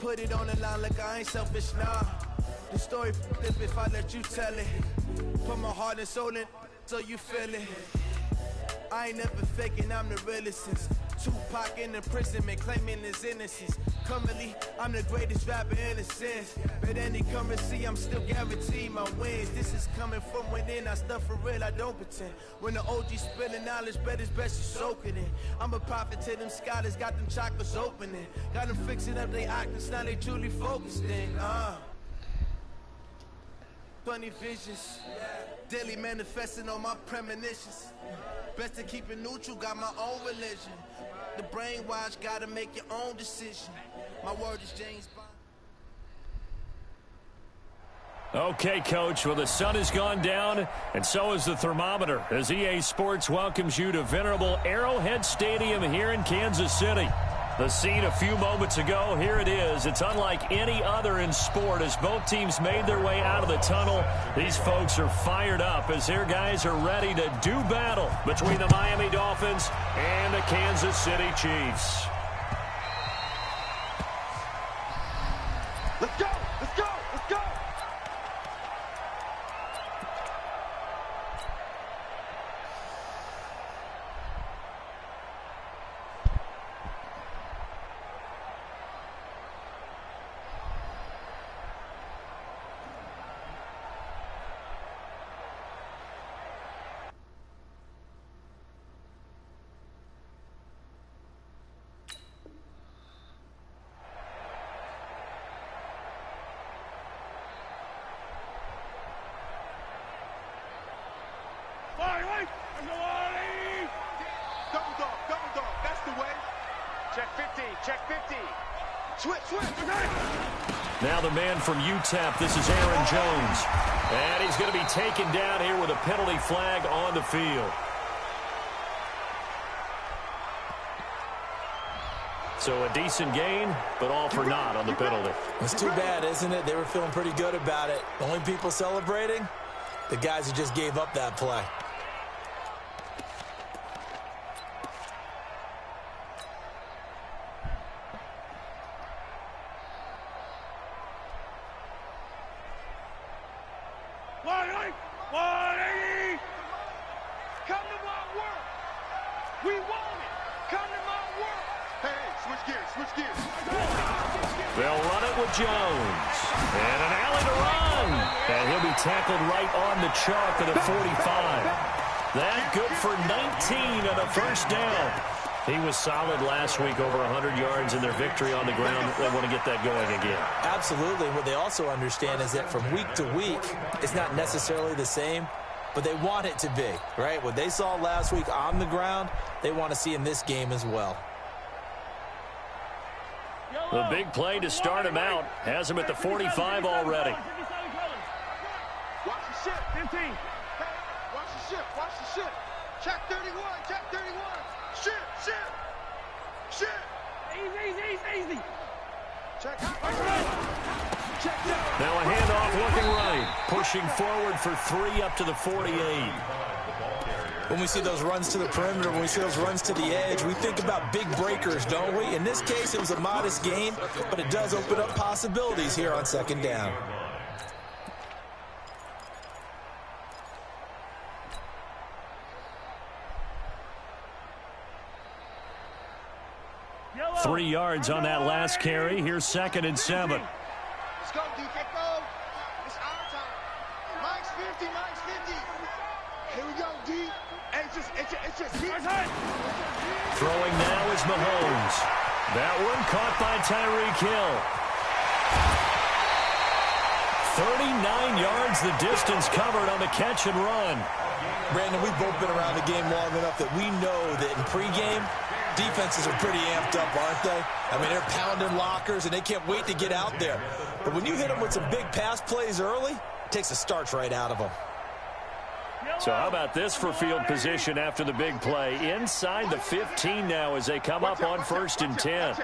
put it on the line like I ain't selfish, nah. The story flip if I let you tell it. Put my heart and soul in so you feel it. I ain't never faking, I'm the realest since Tupac in the prison, man, claiming his innocence. Currently, I'm the greatest rapper in a sense. But any currency, I'm still guaranteed my wins. This is coming from within, I stuff for real, I don't pretend. When the OG spilling knowledge, bet it's best you soak it in. I'm a prophet to them scholars, got them chakras opening. Got them fixing up they octaves, now they truly focused in. 20 visions, daily manifesting on my premonitions. Best to keep it neutral, got my own religion. The brainwash, gotta make your own decision. My word is James Bond. Okay, Coach, well, the sun has gone down, and so has the thermometer, as EA Sports welcomes you to venerable Arrowhead Stadium here in Kansas City. The scene a few moments ago, here it is. It's unlike any other in sport as both teams made their way out of the tunnel. These folks are fired up as their guys are ready to do battle between the Miami Dolphins and the Kansas City Chiefs. Let's go! Let's go! Let's go! Double dog, that's the way. Check 50, check 50. Switch. Now the man from UTEP, this is Aaron Jones. And he's going to be taken down here with a penalty flag on the field. So a decent gain, but all for naught on the penalty. It's too bad, isn't it? They were feeling pretty good about it. The only people celebrating, the guys who just gave up that play. They'll run it with Jones. And an alley to run. And he'll be tackled right on the chalk at the 45. That good for 19 on a first down. He was solid last week, over 100 yards in their victory on the ground. They want to get that going again. Absolutely. What they also understand is that from week to week, it's not necessarily the same, but they want it to be, right? What they saw last week on the ground, they want to see in this game as well. The big play to start him out has him at the 45 already. Watch the ship. 15. Hey, watch the ship. Watch the ship. Check 31. Check 31. Ship. Easy. Check. Check down. Now a handoff looking right. Pushing forward for 3 up to the 48. When we see those runs to the perimeter, when we see those runs to the edge, we think about big breakers, don't we? In this case, it was a modest gain, but it does open up possibilities here on second down. Yellow. 3 yards on that last carry. Here's 2nd and 7. Let's go, defecto. It's our time. Mike's 50. Here we go, D. It's just Throwing now is Mahomes. That one caught by Tyreek Hill. 39 yards the distance covered on the catch and run. Brandon, we've both been around the game long enough that we know that in pregame, defenses are pretty amped up, aren't they? I mean, they're pounding lockers, and they can't wait to get out there. But when you hit them with some big pass plays early, it takes the starch right out of them. So how about this for field position after the big play? Inside the 15 now as they come up on 1st and 10.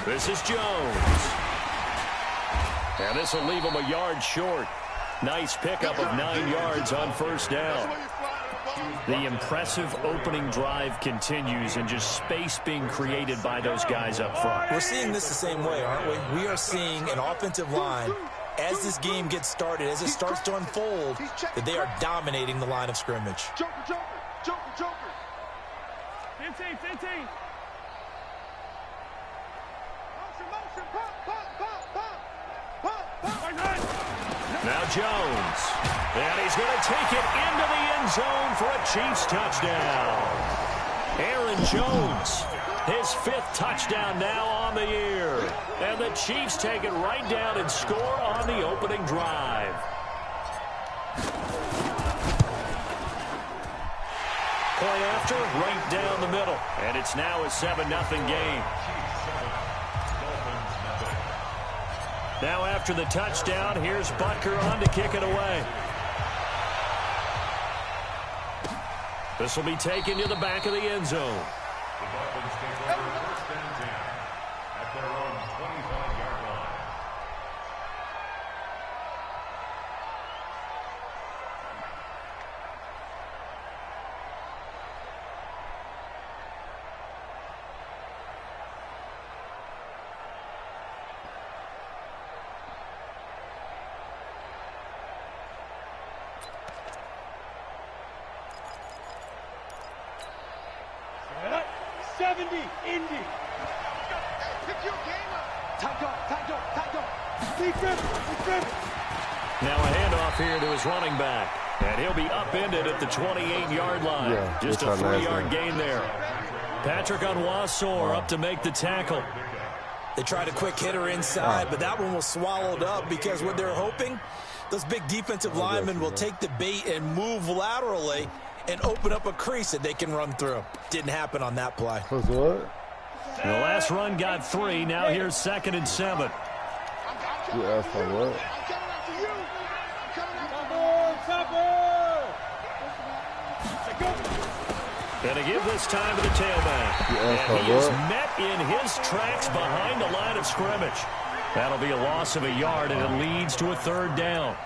This is Jones. And this will leave him a yard short. Nice pickup of 9 yards on 1st down. The impressive opening drive continues and just space being created by those guys up front. We're seeing this the same way, aren't we? We are seeing an offensive line, as this game gets started, as it starts to unfold, that they are dominating the line of scrimmage. Joker, Joker, Joker, Joker. 15, 15. Motion, pop, pop, pop, pop, pop, pop. Now Jones, and he's going to take it into the end zone for a Chiefs touchdown. Aaron Jones, his 5th touchdown now on the year. And the Chiefs take it right down and score on the opening drive. Point after, right down the middle. And it's now a 7-0 game. Now after the touchdown, here's Butker on to kick it away. This will be taken to the back of the end zone. The Dolphins take over 1st and 10 at their own 25-yard line. Indy. Pick your game up. Tight up. Big grip. Now a handoff here to his running back. And he'll be upended at the 28-yard line. Yeah, just a 3-yard gain there. Patrick Onwuasor up to make the tackle. They tried a quick hitter inside, but that one was swallowed up because what they're hoping, those big defensive linemen will take the bait and move laterally and open up a crease that they can run through. Didn't happen on that play. What? The last run got 3. Now here's 2nd and 7. You asked for what? Going to give this time to the tailback. And he is met in his tracks behind the line of scrimmage. That'll be a loss of a yard, and it leads to a 3rd down.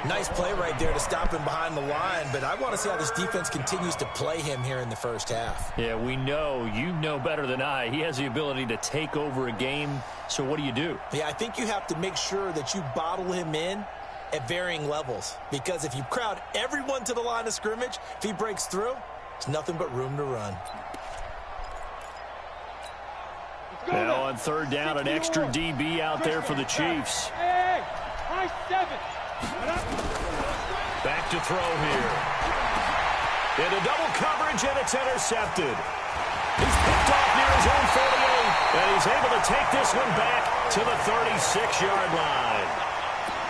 Nice play right there to stop him behind the line, but I want to see how this defense continues to play him here in the first half. Yeah, we know. You know better than I. He has the ability to take over a game, so what do you do? Yeah, I think you have to make sure that you bottle him in at varying levels, because if you crowd everyone to the line of scrimmage, if he breaks through, it's nothing but room to run. Now on 3rd down, an extra DB out there for the Chiefs. Hey, high 7. Back to throw here. Into double coverage, and it's intercepted. He's picked off near his own 48, and he's able to take this one back to the 36-yard line.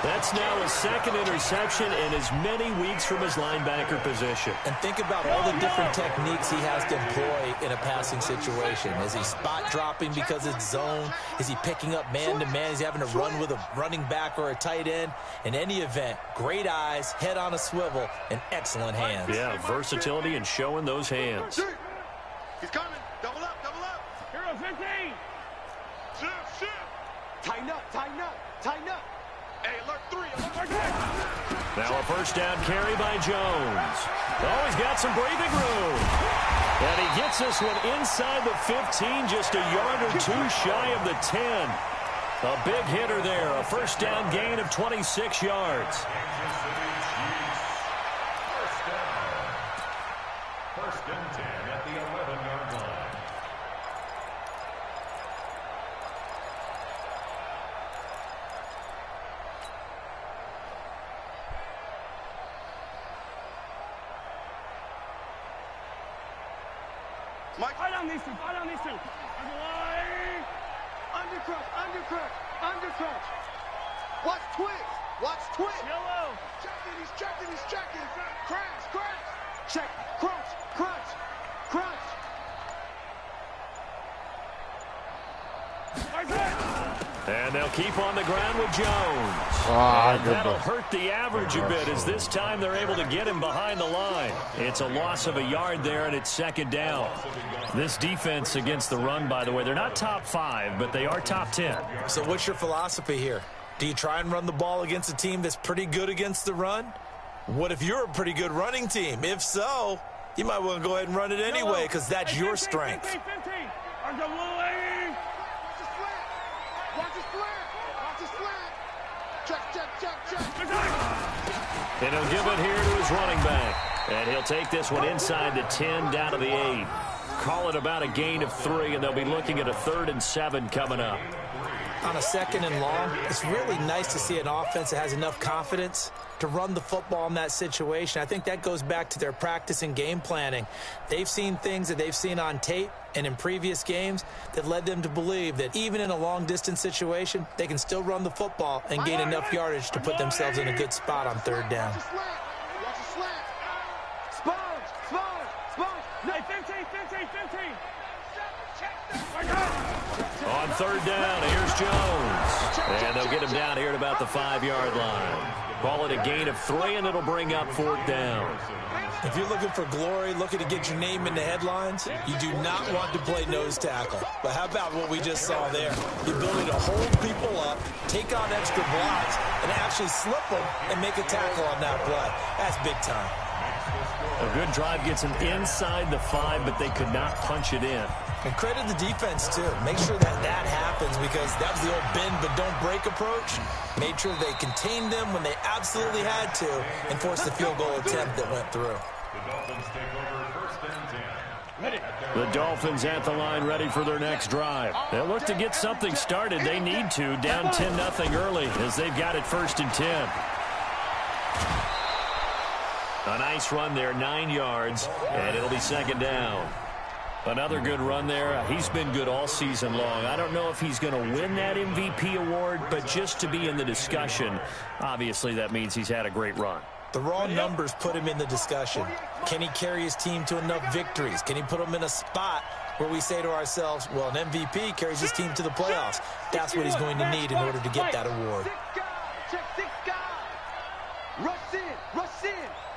That's now his 2nd interception in as many weeks from his linebacker position. And think about all the different techniques he has to employ in a passing situation. Is he spot dropping because it's zone? Is he picking up man-to-man? Is he having to run with a running back or a tight end? In any event, great eyes, head on a swivel, and excellent hands. Yeah, versatility and showing those hands. He's coming. Double up. Hero 15. Shift. Tighten up. Hey, alert 3. Now a 1st down carry by Jones. Oh, he's got some breathing room. And he gets this one inside the 15, just a yard or 2 shy of the 10. A big hitter there, a 1st down gain of 26 yards. First and 10 at the 11-yard line. Mike. Fight on these two. Undercrutch. Watch twist. Yellow. He's checking. Crash. Check. Crunch. And they'll keep on the ground with Jones. And that'll hurt the average a bit, as this time they're able to get him behind the line. It's a loss of a yard there, and it's 2nd down. This defense against the run, by the way, they're not top 5, but they are top 10. So what's your philosophy here? Do you try and run the ball against a team that's pretty good against the run? What if you're a pretty good running team? If so, you might want to go ahead and run it anyway because that's your strength. 15. Watch the slant. Watch the slant. Watch the slant. Check. And he'll give it here to his running back. And he'll take this one inside the 10 down to the 8. Call it about a gain of 3, and they'll be looking at a 3rd and 7 coming up. On a 2nd and long, it's really nice to see an offense that has enough confidence to run the football in that situation. I think that goes back to their practice and game planning. They've seen things that they've seen on tape and in previous games that led them to believe that even in a long-distance situation, they can still run the football and gain enough yardage to put themselves in a good spot on 3rd down. Watch the slant. Sponge. Hey, 15. On 3rd down, here's Jones. And they'll get him down here at about the 5-yard line. Call it a gain of 3, and it'll bring up 4th down. If you're looking for glory, looking to get your name in the headlines, you do not want to play nose tackle. But how about what we just saw there? The ability to hold people up, take on extra blocks, and actually slip them and make a tackle on that play. That's big time. A good drive gets him inside the 5, but they could not punch it in. And credit the defense, too. Make sure that happens because that was the old bend but don't break approach. Made sure they contained them when they absolutely had to and forced the field goal attempt that went through. The Dolphins take over 1st and 10. The Dolphins at the line ready for their next drive. They'll look to get something started. They need to, down 10-0 early as they've got it 1st and 10. A nice run there, 9 yards, and it'll be 2nd down. Another good run there. He's been good all season long. I don't know if he's going to win that MVP award, but just to be in the discussion, obviously that means he's had a great run. The raw numbers put him in the discussion. Can he carry his team to enough victories? Can he put them in a spot where we say to ourselves, well, an MVP carries his team to the playoffs. That's what he's going to need in order to get that award. Six guys.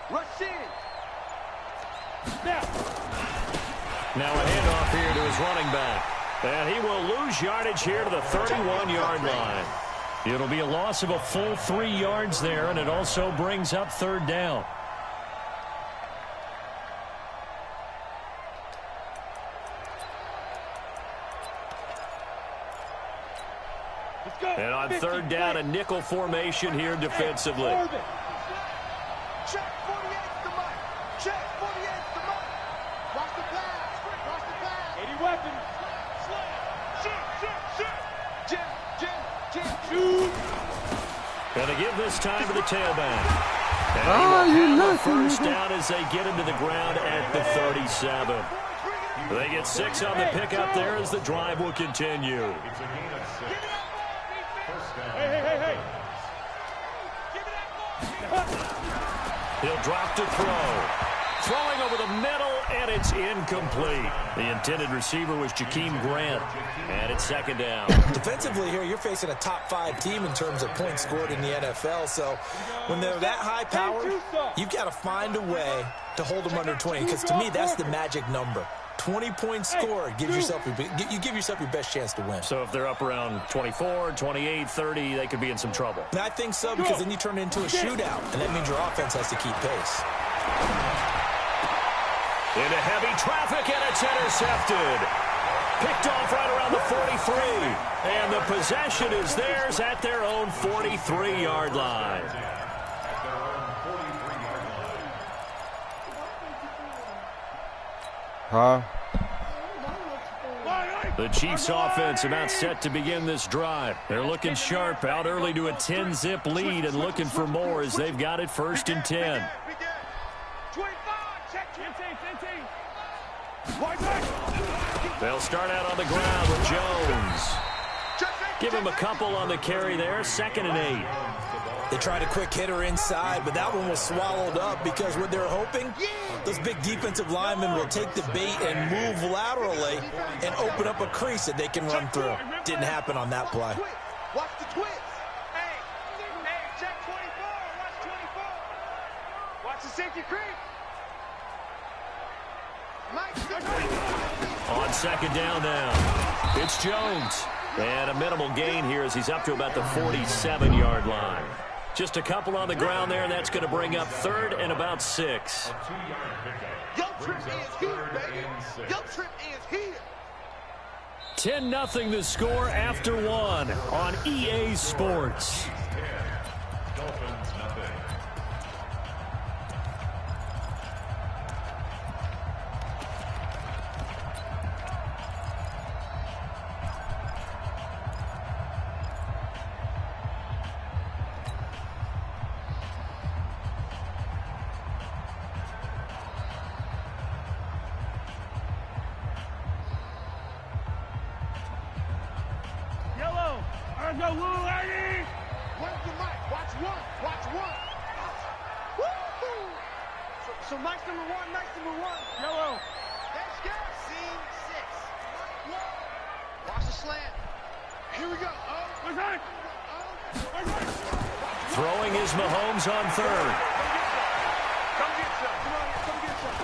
Rush in. Now a handoff here to his running back. And he will lose yardage here to the 31-yard line. It'll be a loss of a full 3 yards there, and it also brings up 3rd down. And on 3rd down, a nickel formation here defensively. Check 48's the mark. Check 48's the mark. Watch the pass. 80 weapons. Jim. Going to give this time to the tailback. And he will have a 1st down as they get into the ground at the 37. They get 6 on the pickup there as the drive will continue. It's a gain of 6. Hey. He'll drop to throw. Throwing over the middle, and it's incomplete. The intended receiver was Jakeem Grant, and it's 2nd down. Defensively here, you're facing a top 5 team in terms of points scored in the NFL. So when they're that high powered, you've got to find a way to hold them under 20. Because to me, that's the magic number. 20 points scored. You give yourself your best chance to win. So if they're up around 24, 28, 30, they could be in some trouble. And I think so, because then you turn it into a shootout, and that means your offense has to keep pace. Into heavy traffic, and it's intercepted. Picked off right around the 43. And the possession is theirs at their own 43-yard line. Huh? The Chiefs offense about set to begin this drive. They're looking sharp, out early to a 10-zip lead and looking for more as they've got it 1st and 10. 25. Check. 15. They'll start out on the ground with Jones. Give him a couple on the carry there, 2nd and 8. They tried a quick hitter inside, but that one was swallowed up because what they're hoping, those big defensive linemen will take the bait and move laterally and open up a crease that they can run through. Didn't happen on that play. Watch the twist. Hey, check 24. Watch 24. Watch the safety creep. On 2nd down now, it's Jones. And a minimal gain here as he's up to about the 47-yard line. Just a couple on the ground there, and that's going to bring up third and about 6. Your trip ends here, baby. Your trip ends here. 10-0 the score after 1 on EA Sports. Dolphins nothing. Go, Lou, lady! Where's the mic? Watch one. Watch one. Woo-hoo. So Mike's number one. Yellow. Let's go. Scene 6. Watch the slant. Here we go. Where's that? Throwing is Mahomes on third. Come get some. Come on here. Come get some.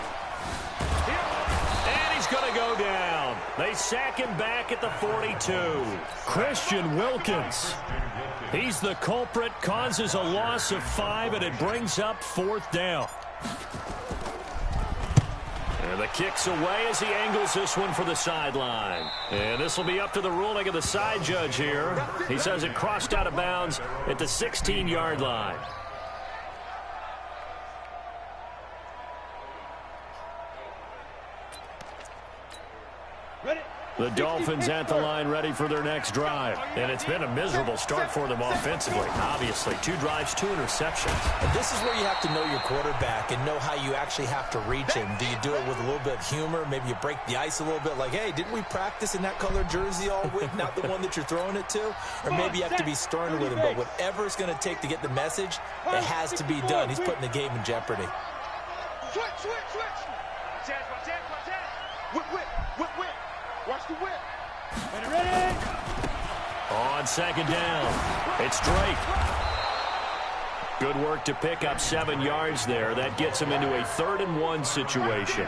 And he's going to go down. They sack him back at the 42. Christian Wilkins. He's the culprit, causes a loss of 5, and it brings up 4th down. And the kick's away as he angles this one for the sideline. And this will be up to the ruling of the side judge here. He says it crossed out of bounds at the 16-yard line. The Dolphins at the line ready for their next drive. And it's been a miserable start for them offensively. Obviously, 2 drives, 2 interceptions. And this is where you have to know your quarterback and know how you actually have to reach him. Do you do it with a little bit of humor? Maybe you break the ice a little bit like, hey, didn't we practice in that colored jersey all week, not the one that you're throwing it to? Or maybe you have to be stern with him. But whatever it's going to take to get the message, it has to be done. He's putting the game in jeopardy. Switch. Whip. Watch the whip. Ready? On second down, it's Drake. Good work to pick up 7 yards there. That gets him into a 3rd and 1 situation.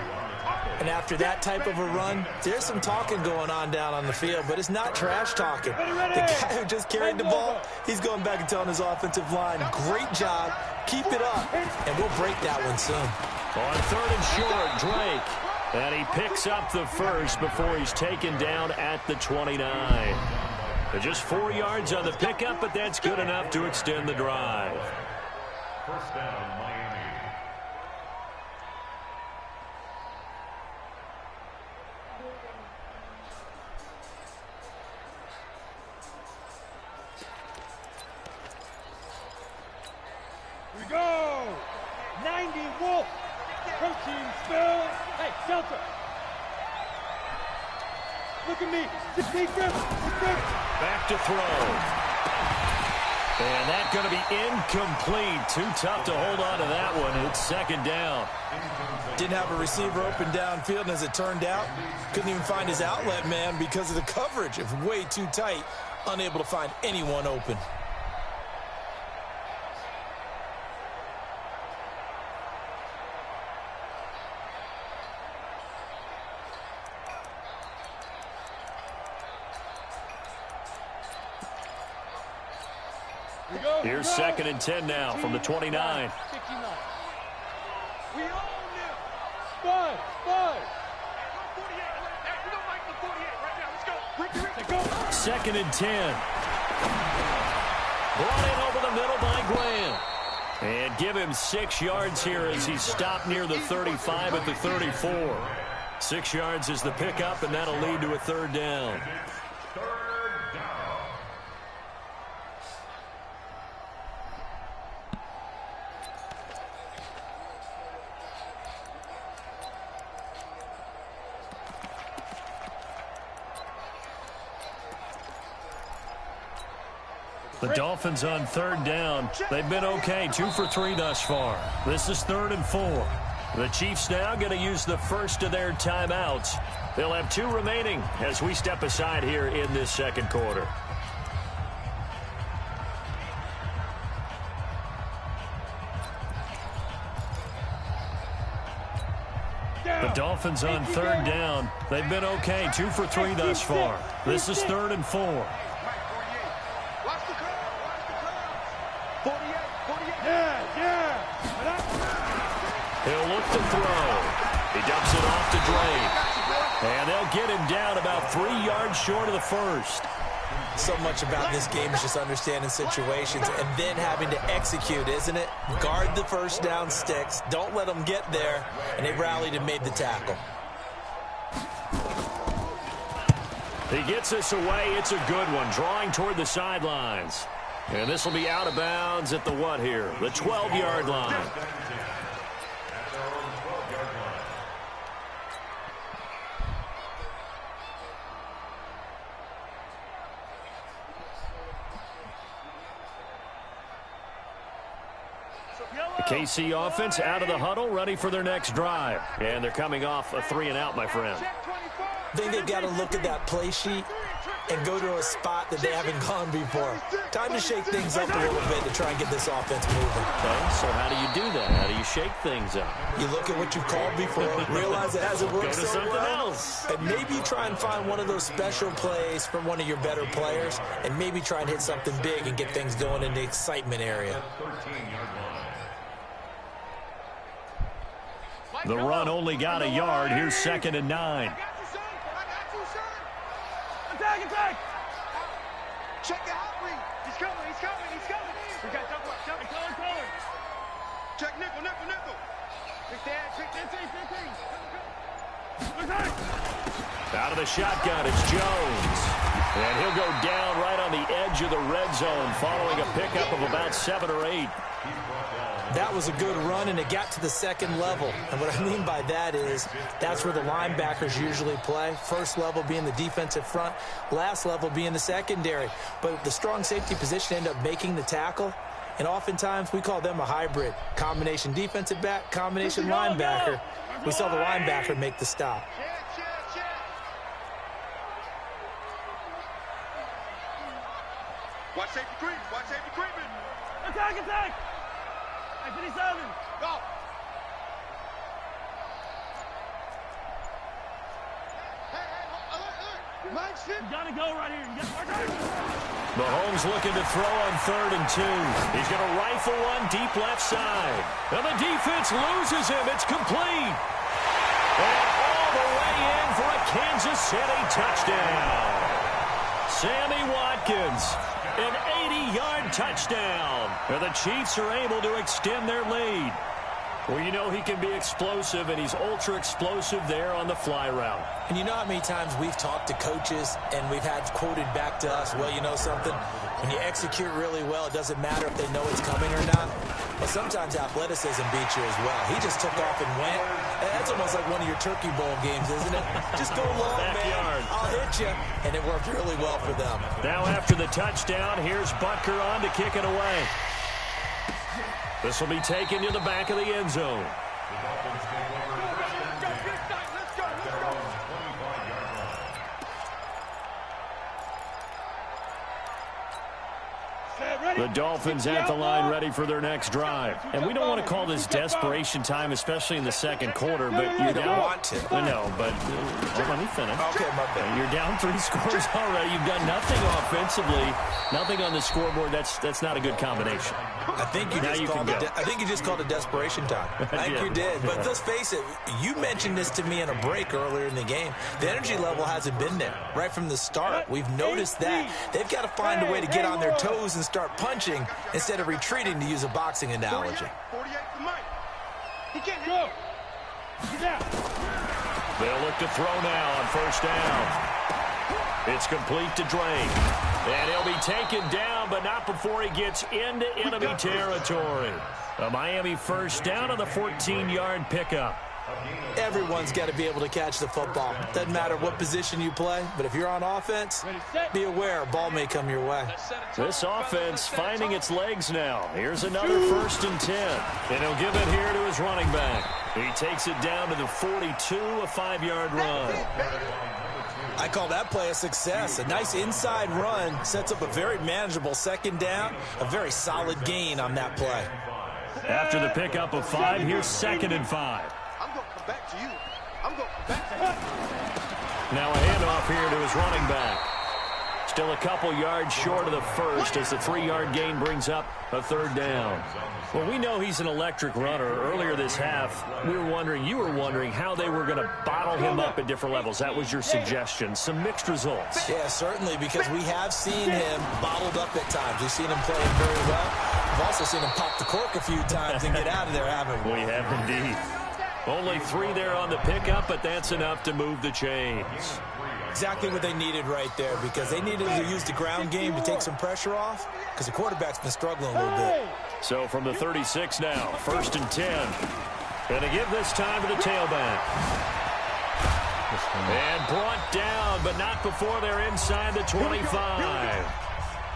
And after that type of a run, there's some talking going on down on the field, but it's not trash talking. The guy who just carried the ball, he's going back and telling his offensive line, great job, keep it up, and we'll break that one soon. On 3rd and short, Drake. And he picks up the first before he's taken down at the 29. Just 4 yards on the pickup, but that's good enough to extend the drive. First down, Miami. We go! 90 Wolf! Protein spill! Hey, Delta! Look at me! 16 grip! Back to throw. And that's going to be incomplete. Too tough to hold on to that one. It's 2nd down. Didn't have a receiver open downfield, and as it turned out, couldn't even find his outlet man because of the coverage. It was way too tight, unable to find anyone open. Here's 2nd and 10 now from the 29. We own it! Spud! 2nd and 10. Brought in over the middle by Graham. And give him 6 yards here as he's stopped near the 35 at the 34. 6 yards is the pickup, and that'll lead to a 3rd down. The Dolphins on 3rd down. They've been okay, 2 for 3 thus far. This is 3rd and 4. The Chiefs now going to use the first of their timeouts. They'll have 2 remaining as we step aside here in this 2nd quarter. The Dolphins on 3rd down. They've been okay, 2 for 3 thus far. This is 3rd and 4. Watch the curve. 48. throw. He dumps it off to Drake. And they'll get him down about 3 yards short of the first. So much about this game is just understanding situations and then having to execute, isn't it? Guard the first down sticks. Don't let them get there. And they rallied and made the tackle. He gets this away. It's a good one, drawing toward the sidelines. And this will be out of bounds at the what here? The 12-yard line. The KC offense out of the huddle, ready for their next drive. And they're coming off a 3-and-out, my friend. I think they've got to look at that play sheet and go to a spot that they haven't gone before. Time to shake things up a little bit to try and get this offense moving. Okay, so how do you do that? How do you shake things up? You look at what you've called before, realize it hasn't worked so well, and maybe try and find one of those special plays from one of your better players, and maybe try and hit something big and get things going in the excitement area. The run only got a yard. Here's 2nd and 9. Attack! Check the out read. He's coming. We got double. Check nickel. Out of the shotgun, it's Jones. And he'll go down right on the edge of the red zone following a pickup of about 7 or 8. That was a good run, and it got to the second level. And what I mean by that is that's where the linebackers usually play. First level being the defensive front, last level being the secondary. But the strong safety position ended up making the tackle, and oftentimes we call them a hybrid. Combination defensive back, combination linebacker. We saw the linebacker make the stop. Watch safety creeping. Attack! 57. Go. Hey, Mike's 50. You gotta go right here. Mahomes looking to throw on 3rd and 2. He's going to rifle one deep left side. And the defense loses him. It's complete. And all the way in for a Kansas City touchdown. Sammy Watkins, an 80-yard touchdown. And the Chiefs are able to extend their lead. Well, you know he can be explosive, and he's ultra-explosive there on the fly route. And you know how many times we've talked to coaches and we've had quoted back to us, well, you know something? When you execute really well, it doesn't matter if they know it's coming or not. But sometimes athleticism beats you as well. He just took off and went. That's almost like one of your Turkey Bowl games, isn't it? Just go long, man. I'll hit you. And it worked really well for them. Now after the touchdown, here's Butker on to kick it away. This will be taken to the back of the end zone. The Dolphins at the line ready for their next drive. And we don't want to call this desperation time, especially in the second quarter. But you don't want to. I know, but let me finish. Okay, my bad. You're down 3 scores already. You've done nothing offensively, nothing on the scoreboard. That's not a good combination. I think you just called it desperation time. I think you did. But let's face it, you mentioned this to me in a break earlier in the game. The energy level hasn't been there right from the start. We've noticed that. They've got to find a way to get on their toes and start punching instead of retreating, to use a boxing analogy. 48 for Mike. He can't go. Get down. They'll look to throw now on 1st down. It's complete to Drake. And he'll be taken down, but not before he gets into enemy territory. A Miami 1st down on the 14-yard pickup. Everyone's got to be able to catch the football. Doesn't matter what position you play, but if you're on offense, be aware a ball may come your way. This offense finding its legs now. Here's another 1st and 10. And he'll give it here to his running back. He takes it down to the 42, a 5-yard run. I call that play a success. A nice inside run sets up a very manageable 2nd down, a very solid gain on that play. After the pickup of 5, here's 2nd and 5. I'm going to come back to you. I'm going to come back to you. Now a handoff here to his running back. Still a couple yards short of the first as the 3-yard gain brings up a third down. Well, we know he's an electric runner. Earlier this half, you were wondering how they were going to bottle him up at different levels. That was your suggestion. Some mixed results. Yeah, certainly, because we have seen him bottled up at times. We've seen him playing very well. We've also seen him pop the cork a few times and get out of there, haven't we? We have indeed. Only 3 there on the pickup, but that's enough to move the chains. Exactly what they needed right there, because they needed to use the ground game to take some pressure off, because the quarterback's been struggling a little bit. So from the 36 now, 1st and 10. Going to give this time to the tailback. And brought down, but not before they're inside the 25.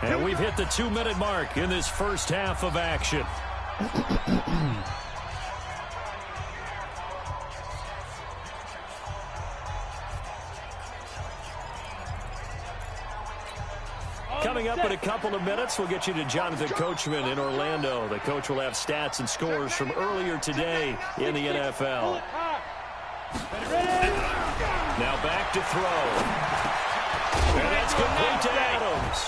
And we've hit the 2-minute mark in this first half of action. Coming up in a couple of minutes, we'll get you to Jonathan Coachman in Orlando. The coach will have stats and scores from earlier today in the NFL. Now back to throw. And that's complete to Adams.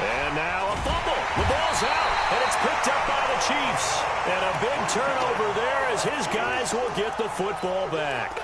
And now a fumble. The ball's out, and it's picked up by the Chiefs. And a big turnover there as his guys will get the football back.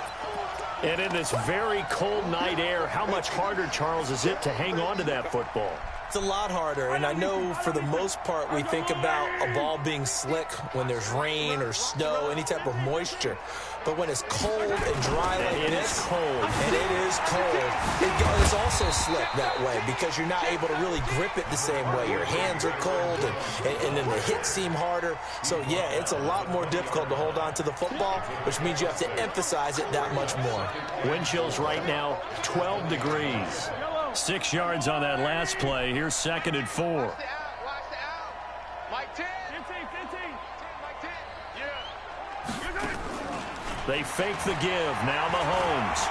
And in this very cold night air, how much harder, Charles, is it to hang on to that football? It's a lot harder, and I know for the most part we think about a ball being slick when there's rain or snow, any type of moisture. But when it's cold and dry like this, and it is cold, it is also slick that way because you're not able to really grip it the same way. Your hands are cold, and then the hits seem harder. So, yeah, it's a lot more difficult to hold on to the football, which means you have to emphasize it that much more. Wind chills right now, 12 degrees. 6 yards on that last play. Here's 2nd and 4. Watch the out. Mike 10. 15. Mike 10. Yeah. They fake the give. Now Mahomes.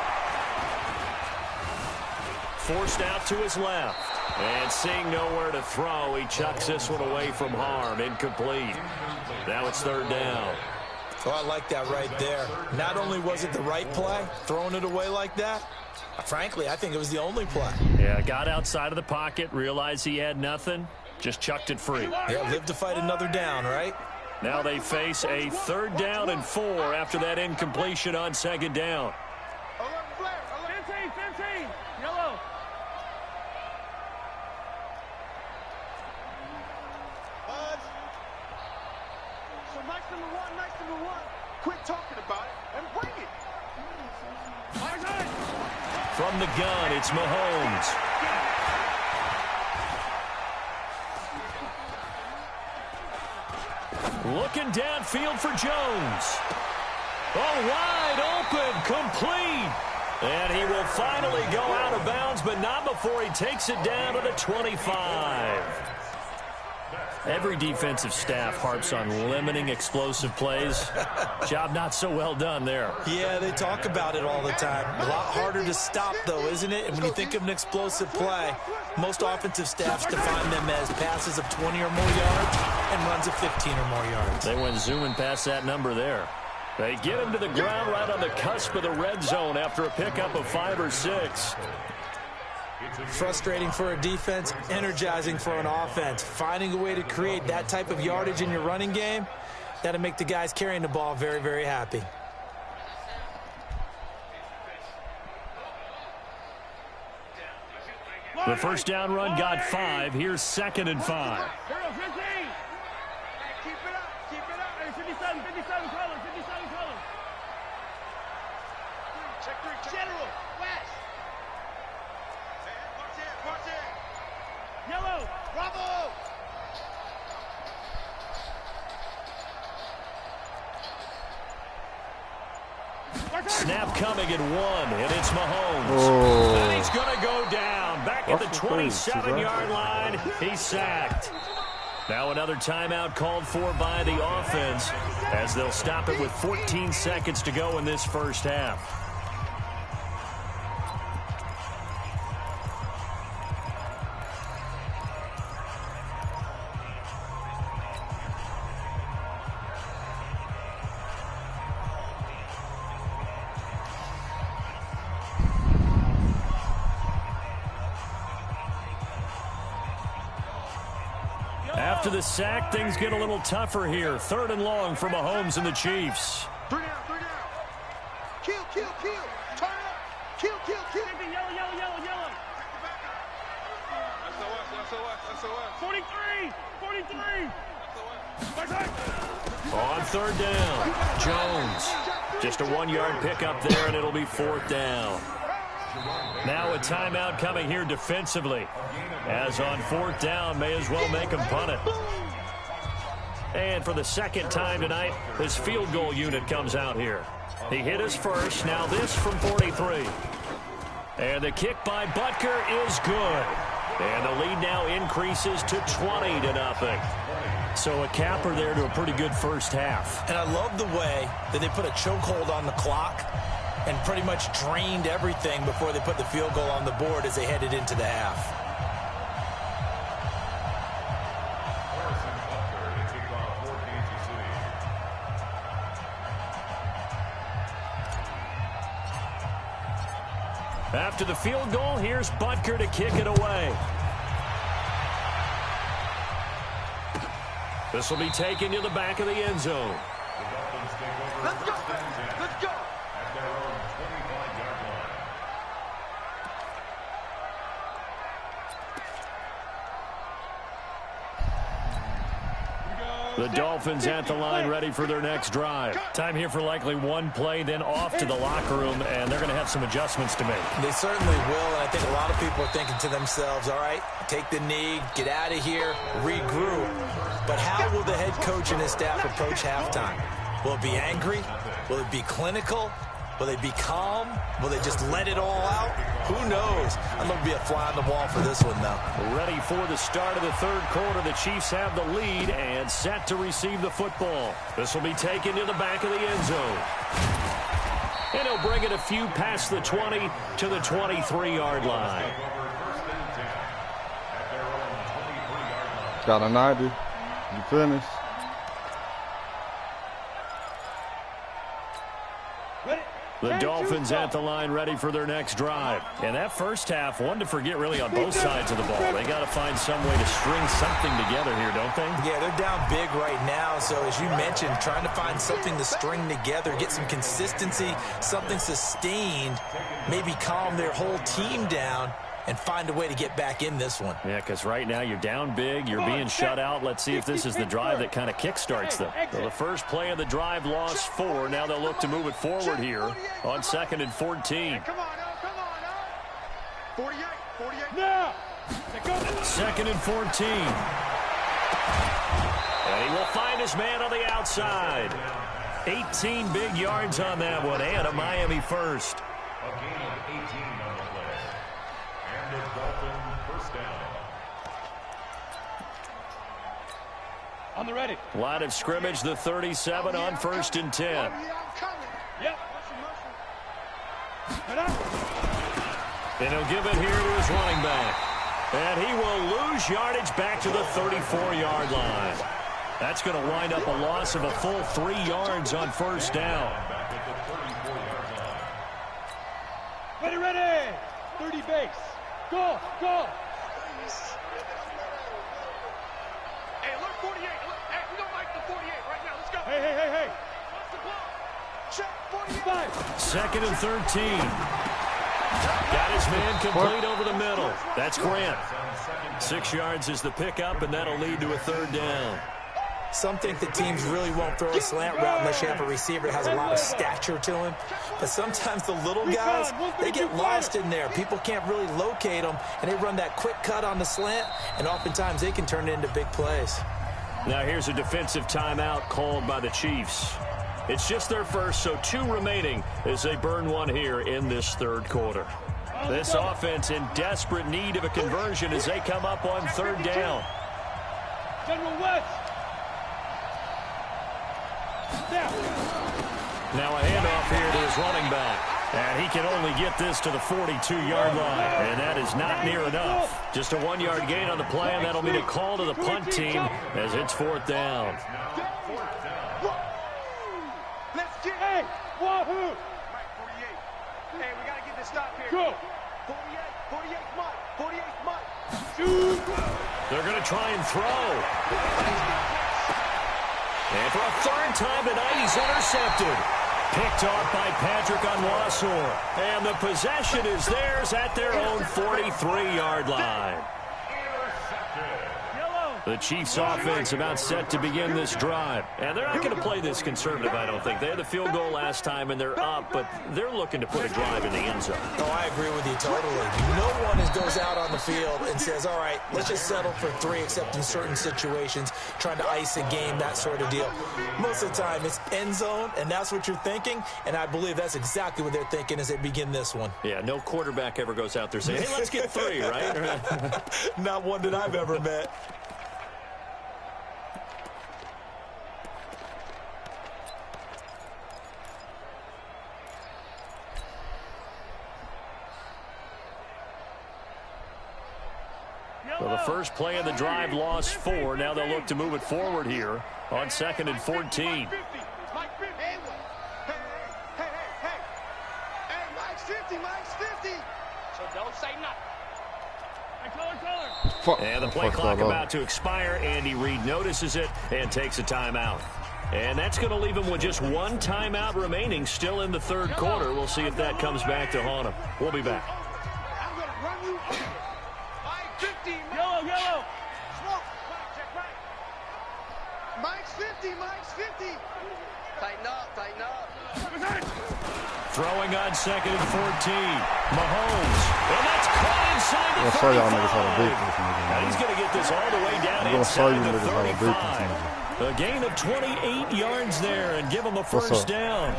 Forced out to his left. And seeing nowhere to throw, he chucks this one away from harm. Incomplete. Now it's 3rd down. Oh, I like that right there. Not only was it the right play, throwing it away like that, frankly, I think it was the only play. Yeah, got outside of the pocket, realized he had nothing, just chucked it free. Yeah, live to fight another down, right? Now they face a 3rd down and 4 after that incompletion on 2nd down. 15. Yellow. Buzz. So nice number one. Quit talking about it and bring it. From the gun, it's Mahomes. Looking downfield for Jones. Oh, wide open, complete. And he will finally go out of bounds, but not before he takes it down to the 25. Every defensive staff harps on limiting explosive plays. Job not so well done there. Yeah, they talk about it all the time. A lot harder to stop, though, isn't it? And when you think of an explosive play, most offensive staffs define them as passes of 20 or more yards and runs of 15 or more yards. They went zooming past that number there. They get him to the ground right on the cusp of the red zone after a pickup of 5 or 6. Frustrating for a defense, energizing for an offense. Finding a way to create that type of yardage in your running game, that'll make the guys carrying the ball very, very happy. The first down run got 5. Here's 2nd and 5. Keep it up. Hey, 57, color. Check 3. General. West. Martin. Yellow. Bravo. Snap coming at 1, and it's Mahomes. And he's going to go down. Back at the 27-yard line. He's sacked. Now another timeout called for by the offense as they'll stop it with 14 seconds to go in this first half. After the sack, things get a little tougher here. 3rd and long for Mahomes and the Chiefs. 3 down, 3 down. Kill, kill, kill. Turn up. Kill, kill, kill. Yellow, yellow, yellow, yellow. SOS. 43, 43. On 3rd down, Jones. Just a 1-yard pickup there, and it'll be 4th down. Now a timeout coming here defensively. As on 4th down, may as well make him punt it. And for the 2nd time tonight, his field goal unit comes out here. He hit his first, now this from 43. And the kick by Butker is good. And the lead now increases to 20-0. So a capper there to a pretty good first half. And I love the way that they put a chokehold on the clock and pretty much drained everything before they put the field goal on the board as they headed into the half. After the field goal, here's Butker to kick it away. This will be taken to the back of the end zone. Let's go. Let's go. At their own 25-yard line. The Dolphins at the line ready for their next drive. Time here for likely one play, then off to the locker room, and they're going to have some adjustments to make. They certainly will, and I think a lot of people are thinking to themselves, all right, take the knee, get out of here, regroup. But how will the head coach and his staff approach halftime? Will it be angry? Will it be clinical? Will they be calm? Will they just let it all out? Who knows? I'm going to be a fly on the wall for this one, though. Ready for the start of the 3rd quarter. The Chiefs have the lead and set to receive the football. This will be taken to the back of the end zone. And he'll bring it a few past the 20 to the 23-yard line. Got a 90. You finished. The Dolphins at the line ready for their next drive. And that first half, one to forget really on both sides of the ball. They got to find some way to string something together here, don't they? Yeah, they're down big right now. So as you mentioned, trying to find something to string together, get some consistency, something sustained, maybe calm their whole team down and find a way to get back in this one. Yeah, because right now you're down big, you're being shut out. Let's see if this is the drive that kind of kickstarts them. So the first play of the drive lost 4. Now they'll look to move it forward here on 2nd and 14. Come on now, come on now. 48. Now. 2nd and 14. And he will find his man on the outside. 18 big yards on that one, and a Miami first. A gain of 18 on the play. And the Dolphin first down. On the ready. Line of scrimmage, the 37 on 1st and 10. Yeah, I'm coming. Yep. And he'll give it here to his running back. And he will lose yardage back to the 34-yard line. That's going to wind up a loss of a full 3 yards on 1st down. Back at the 34-yard line. Ready. 30 base. Go. Hey, look, 48. Look, hey, we don't like the 48 right now. Let's go. Hey. What's the ball? Check 48. 2nd and 13. Got his man complete over the middle. That's Grant. 6 yards is the pickup, and that'll lead to a 3rd down. Some think the teams really won't throw a slant route unless you have a receiver that has a lot of stature to him. But sometimes the little guys, they get lost in there. People can't really locate them, and they run that quick cut on the slant, and oftentimes they can turn it into big plays. Now here's a defensive timeout called by the Chiefs. It's just their first, so 2 remaining as they burn one here in this 3rd quarter. This offense in desperate need of a conversion as they come up on 3rd down. General West. Now a handoff here to his running back. And he can only get this to the 42-yard line. And that is not near enough. Just a 1-yard gain on the play, and that'll be a call to the punt team as it's 4th down. Let's get Hey, wahoo. Mike, 48. Hey, we got to get this stop here. Go. 48, Mike. 48, Mike. Shoot. They're going to try and throw. And for a third time tonight, he's intercepted. Picked off by Patrick Onwuasor. And the possession is theirs at their own 43-yard line. The Chiefs offense about set to begin this drive. And they're not going to play this conservative, I don't think. They had the field goal last time, and they're up, but they're looking to put a drive in the end zone. Oh, I agree with you totally. No one goes out on the field and says, all right, let's just settle for 3, except in certain situations, trying to ice a game, that sort of deal. Most of the time, it's end zone, and that's what you're thinking, and I believe that's exactly what they're thinking as they begin this one. Yeah, no quarterback ever goes out there saying, hey, let's get 3, right? Not one that I've ever met. Well, the first play of the drive lost 4. Now they'll look to move it forward here on 2nd and 14. Hey, Mike's 50, Mike's 50. So don't say nothing. And the play clock about to expire. Andy Reid notices it and takes a timeout. And that's going to leave him with just 1 timeout remaining still in the third quarter. We'll see if that comes back to haunt him. We'll be back. I'm going to run you over. Mike 50, Yellow. Smoke. Check right. Mike's 50, Mike's 50. Tighten up. Throwing on 2nd and 14. Mahomes. And that's caught inside the 35. I'll show y'all niggas how to beat this nigga. And he's going to get this all the way down inside the 35. A gain of 28 yards there and give him a first down.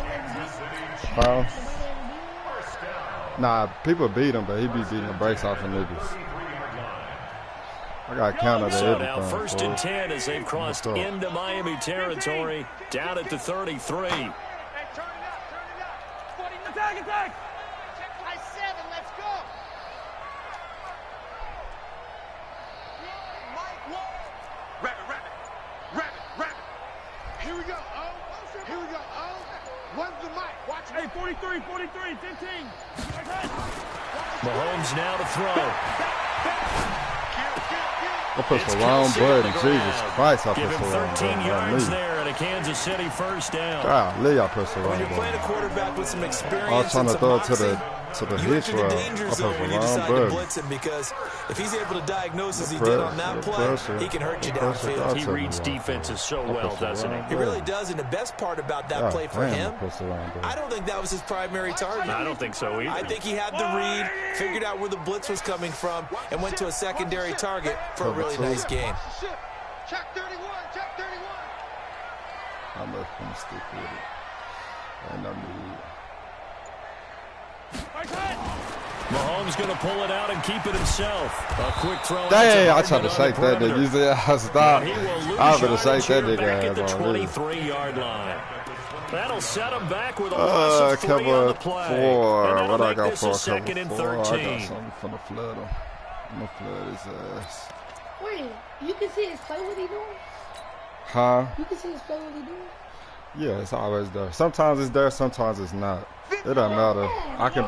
Nah, people beat him, but he be beating the brakes off of niggas. I got counted So at now everything. 1st and 10 as they've crossed into Miami territory, down at the 33. Hey, turn it up. Attack. By 7, let's go. Mike, Rabbit. Here we go. One's the mic. Watch Hey, 43, 15. Mahomes now to throw. I pushed the wrong button. Jesus Christ, I Give pushed him the wrong 13 yards button. there and a Kansas City first down. Golly, I pushed the When wrong you're playing a button. quarterback with some experience I was trying and to some throw it to moxie, the you hitch enter the route. danger I pushed zone the when you wrong decide to button. blitz him, because if he's able to diagnose as he did on that play, he can hurt you downfield. He reads defenses so well, doesn't he? He really does, and the best part about that play for him, I I don't think that was his primary target. I don't think so either. I think he had the read, figured out where the blitz was coming from, and went to a secondary target for a really nice gain. Check 31. I'm left him stick with it. And I need. Mahomes going to pull it out and keep it himself. A quick throw. Dang, I tried to shake that nigga. You said I stopped. He will lose I was going to yardage shake that here back nigga at the ass already. 23-yard line. That'll set him back with a loss of 3 on Cover the play. 4. And that'll What I make got this for a a 2nd and cover 4? I 13. got something for the flood him. I'm going to flood his ass. Wait, you can see his play what he doing? Huh? You can see his play what he doing? Yeah, it's always there. Sometimes it's there, sometimes it's not. It doesn't matter. I can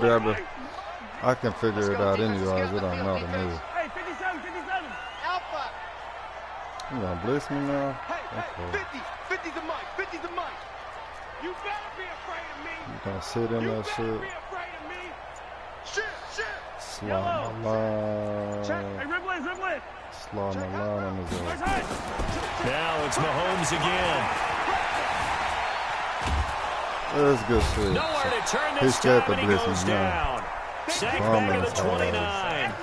figure it out anyways. It don't matter to me. Hey, 57. Alpha. You gonna blitz me now? Hey, Okay. 50's the mic. You better be afraid of me. You gonna sit in that shit? Be afraid of me. Shit. Slide my line. Hey, ribble it. Slide my line on his ass. Now it's Mahomes again. That's good shit. Nowhere to turn He's this scared time, to and he blitz goes me now. down. Sack back at the 29.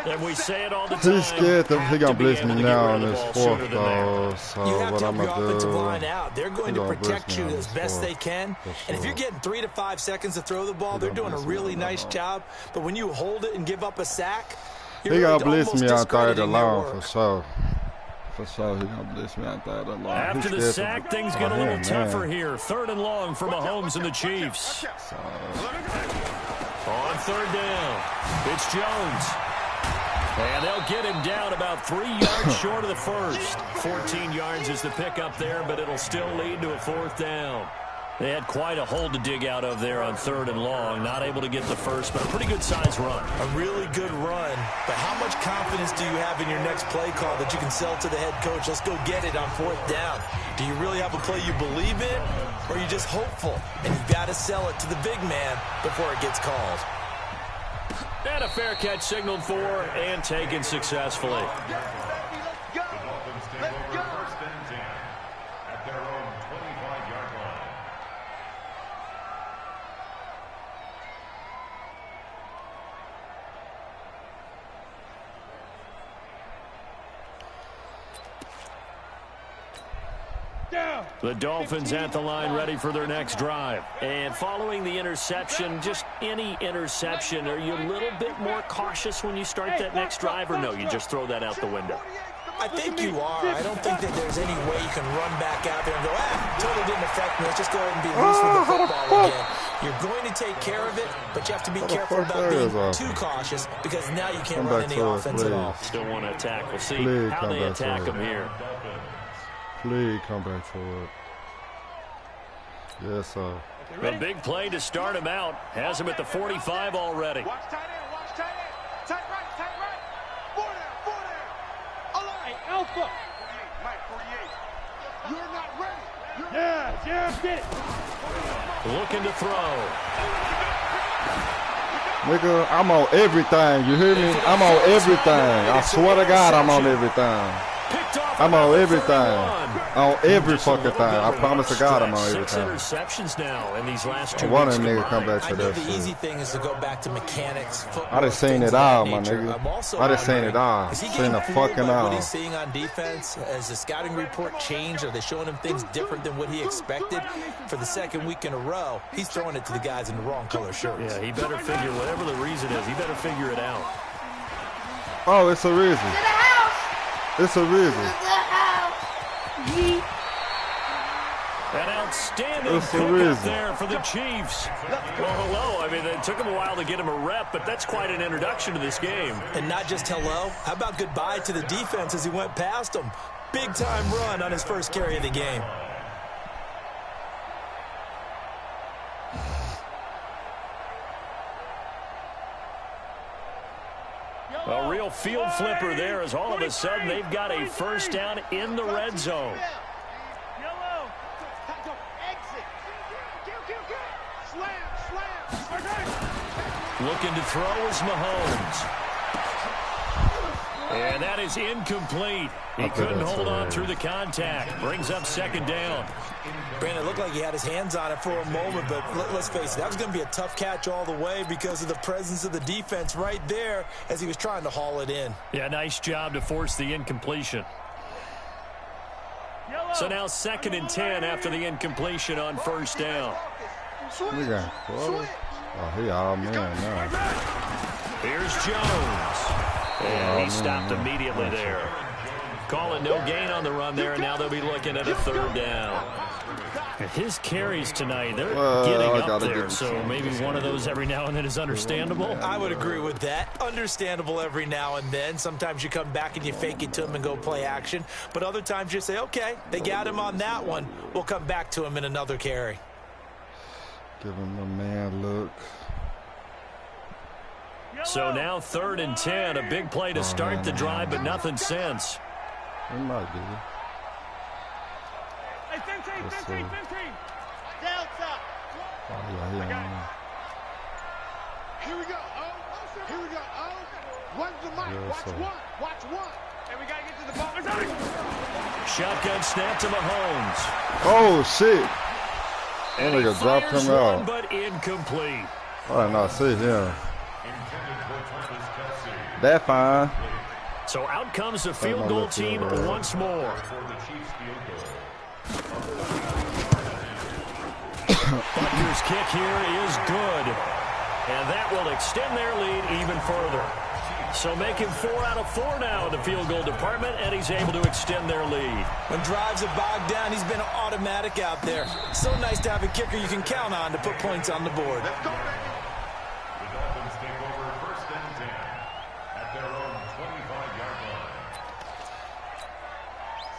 And we say it all the time. He's scared that he gonna Have to be blitz able me to get now rid on of the this ball fourth sooner than that. though. So You have what to I'm help your gonna offensive do? line out. They're going to gonna protect blitz me you on as this best fourth, they can. for And if you're sure. getting 3 to 5 seconds to throw the ball, He they're gonna doing a blitz me really on that nice ball. job. But when you hold it and give up a sack, you're He really gonna blitz almost me on third discrediting and their long work. for sure. For sure, he gonna blitz me on third and long. After the He's sack, scared things to- get a Oh, little man. tougher here. 3rd and long for Mahomes and the Chiefs. So, On 3rd down, it's Jones. And they'll get him down about 3 yards short of the first. 14 yards is the pickup there, but it'll still lead to a 4th down. They had quite a hole to dig out of there on 3rd and long. Not able to get the first, but a pretty good size run. A really good run. But how much confidence do you have in your next play call that you can sell to the head coach? Let's go get it on 4th down. Do you really have a play you believe in, or are you just hopeful? And you've got to sell it to the big man before it gets called. And a fair catch signaled for and taken successfully. The Dolphins at the line ready for their next drive. And following the interception, just any interception, are you a little bit more cautious when you start that next drive, or no, you just throw that out the window? I think you are. I don't think that there's any way you can run back out there and go, totally didn't affect me. Let's just go ahead and be loose with the football again. You're going to take care of it, but you have to be careful about being too cautious because now you can't run any offense at all. Still want to attack. We'll see how they attack them here. Please come back to it. Yes, sir. A big play to start him out. Has him at the 45 already. Watch tight end, watch tight end. Tight right, tight right. 4 down. Alive. Alpha. Mike, 48. You're not ready. Yeah, get it. Looking to throw. Nigga, I'm on everything. You hear me? I'm on everything. I swear to God, I'm on everything. I'm on everything. On every fucking thing. I promise to God I'm on everything. 6 interceptions now in these last 2 weeks. One of them niggas come back to that The shit. easy thing is to go back to mechanics. I done seen it all, my nigga. I done seen it all. Seen the fucking all. What he's seeing on defense, has the scouting report changed? Are they showing him things different than what he expected? For the 2nd week in a row, he's throwing it to the guys in the wrong color shirts. Yeah, he better figure, whatever the reason is, he better figure it out. Oh, it's a reason. It's a reason. An outstanding pickup there for the Chiefs. Well, hello. I mean, it took him a while to get him a rep, but that's quite an introduction to this game. And not just hello. How about goodbye to the defense as he went past them? Big-time run on his first carry of the game. A real field flipper there as all of a sudden they've got a first down in the red zone. Yellow. Exit. Slam. Looking to throw is Mahomes. And that is incomplete. He couldn't hold on through the contact. Brings up 2nd down. Brandon, it looked like he had his hands on it for a moment, but let's face it, that was going to be a tough catch all the way because of the presence of the defense right there as he was trying to haul it in. Yeah, nice job to force the incompletion. So now 2nd and 10 after the incompletion on 1st down. Oh, he all man now. Here's Jones. And he stopped immediately there. Calling no gain on the run there, and now they'll be looking at a 3rd down. His carries tonight, they're getting up there, so maybe one of those every now and then is understandable. I would agree with that. Understandable every now and then. Sometimes you come back and you fake it to him and go play action. But other times you say, okay, they got him on that one. We'll come back to him in another carry. Give him a man look. So now 3rd and 10, a big play to start the drive, but nothing since. He might be. Hey, 15. Delta. Oh, yeah, Here we go. Run the mic. Watch one. And we got to get to the ball. Shotgun snap to Mahomes. Oh, shit. And he dropped him out. But incomplete. I did not see him. That fine. So out comes the field goal team once more. Butker's kick here is good. And that will extend their lead even further. So making 4 out of 4 now in the field goal department, and he's able to extend their lead. When drives are bogged down, he's been automatic out there. So nice to have a kicker you can count on to put points on the board. The Dolphins take over 1st and 10 at their own 25-yard line.